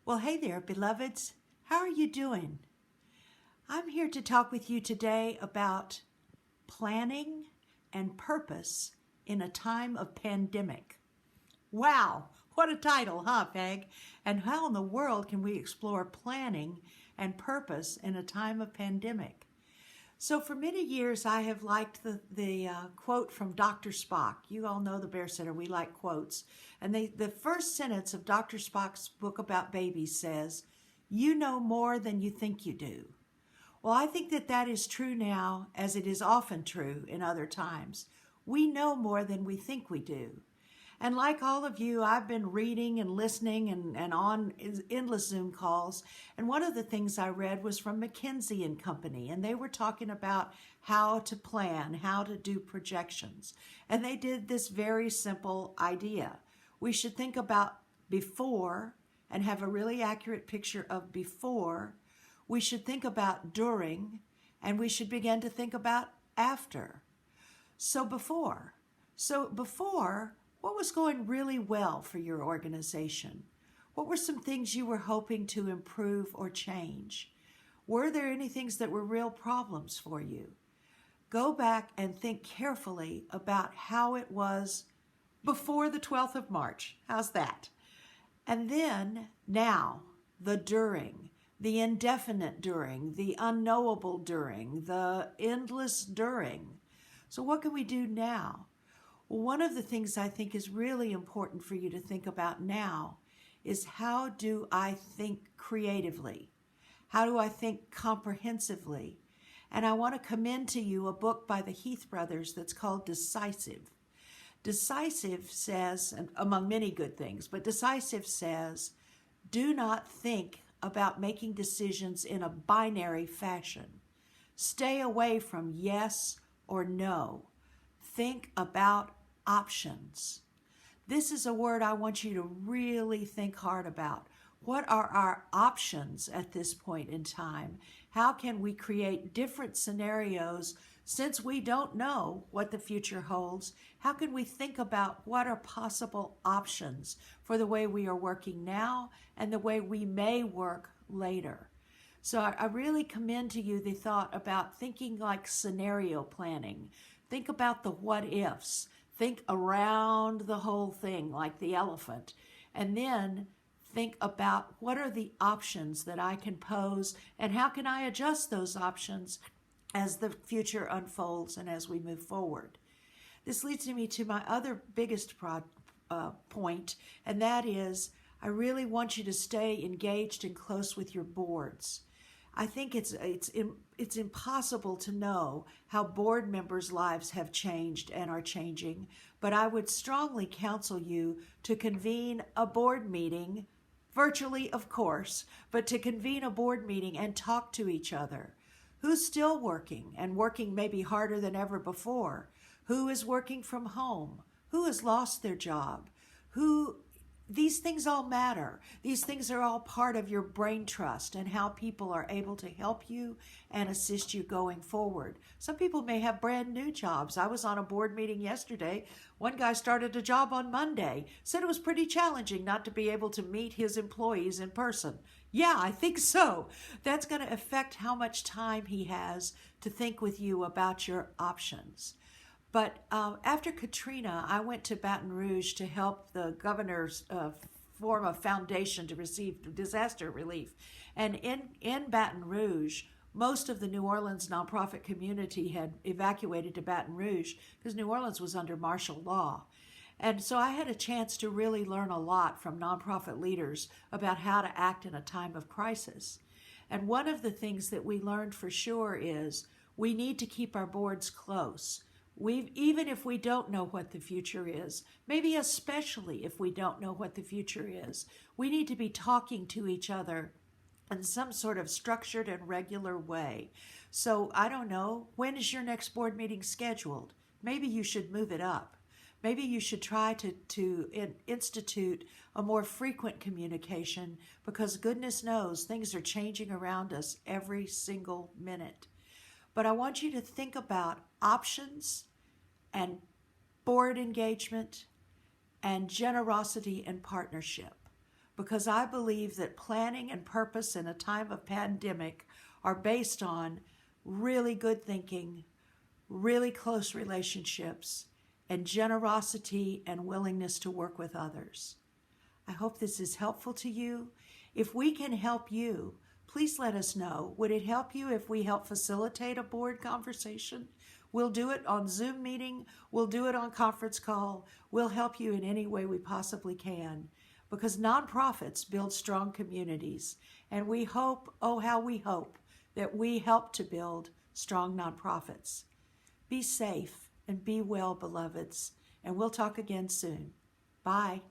Well, hey there, beloveds. How are you doing? I'm here to talk with you today about planning and purpose in a time of pandemic. Wow, what a title, huh, Peg? And how in the world can we explore planning and purpose in a time of pandemic? So for many years, I have liked the quote from Dr. Spock. You all know the Bear Center. We like quotes. And the first sentence of Dr. Spock's book about babies says, "You know more than you think you do." Well, I think that is true now, as it is often true in other times. We know more than we think we do. And like all of you, I've been reading and listening and on endless Zoom calls. And one of the things I read was from McKinsey and Company. And they were talking about how to plan, how to do projections. And they did this very simple idea. We should think about before and have a really accurate picture of before. We should think about during, and we should begin to think about after. So before, what was going really well for your organization? What were some things you were hoping to improve or change? Were there any things that were real problems for you? Go back and think carefully about how it was before the 12th of March. How's that? And then now, the during, the indefinite during, the unknowable during, the endless during. So what can we do now? Well, one of the things I think is really important for you to think about now is, how do I think creatively? How do I think comprehensively? And I want to commend to you a book by the Heath brothers that's called Decisive. Decisive says, and among many good things, but Decisive says, do not think about making decisions in a binary fashion. Stay away from yes or no. Think about options. This is a word I want you to really think hard about. What are our options at this point in time? How can we create different scenarios since we don't know what the future holds? How can we think about what are possible options for the way we are working now and the way we may work later? So I really commend to you the thought about thinking like scenario planning. Think about the what ifs. Think around the whole thing like the elephant. And then think about what are the options that I can pose and how can I adjust those options as the future unfolds and as we move forward. This leads me to my other biggest point, and that is I really want you to stay engaged and close with your boards. I think it's impossible to know how board members' lives have changed and are changing, but I would strongly counsel you to convene a board meeting, virtually of course, but to convene a board meeting and talk to each other. Who's still working and working maybe harder than ever before? Who is working from home? Who has lost their job? These things all matter. These things are all part of your brain trust and how people are able to help you and assist you going forward. Some people may have brand new jobs. I was on a board meeting yesterday. One guy started a job on Monday, said it was pretty challenging not to be able to meet his employees in person. Yeah, I think so. That's going to affect how much time he has to think with you about your options. But after Katrina, I went to Baton Rouge to help the governor's form a foundation to receive disaster relief. And in Baton Rouge, most of the New Orleans nonprofit community had evacuated to Baton Rouge because New Orleans was under martial law. And so I had a chance to really learn a lot from nonprofit leaders about how to act in a time of crisis. And one of the things that we learned for sure is we need to keep our boards close. Even if we don't know what the future is, maybe especially if we don't know what the future is, we need to be talking to each other in some sort of structured and regular way. So I don't know, when is your next board meeting scheduled? Maybe you should move it up. Maybe you should try to institute a more frequent communication, because goodness knows things are changing around us every single minute. But I want you to think about options and board engagement and generosity and partnership. because I believe that planning and purpose in a time of pandemic are based on really good thinking, really close relationships, and generosity and willingness to work with others. I hope this is helpful to you. If we can help you, please let us know. Would it help you if we help facilitate a board conversation? We'll do it on Zoom meeting. We'll do it on conference call. We'll help you in any way we possibly can, because nonprofits build strong communities. And we hope, oh how we hope, that we help to build strong nonprofits. Be safe and be well, beloveds. And we'll talk again soon. Bye.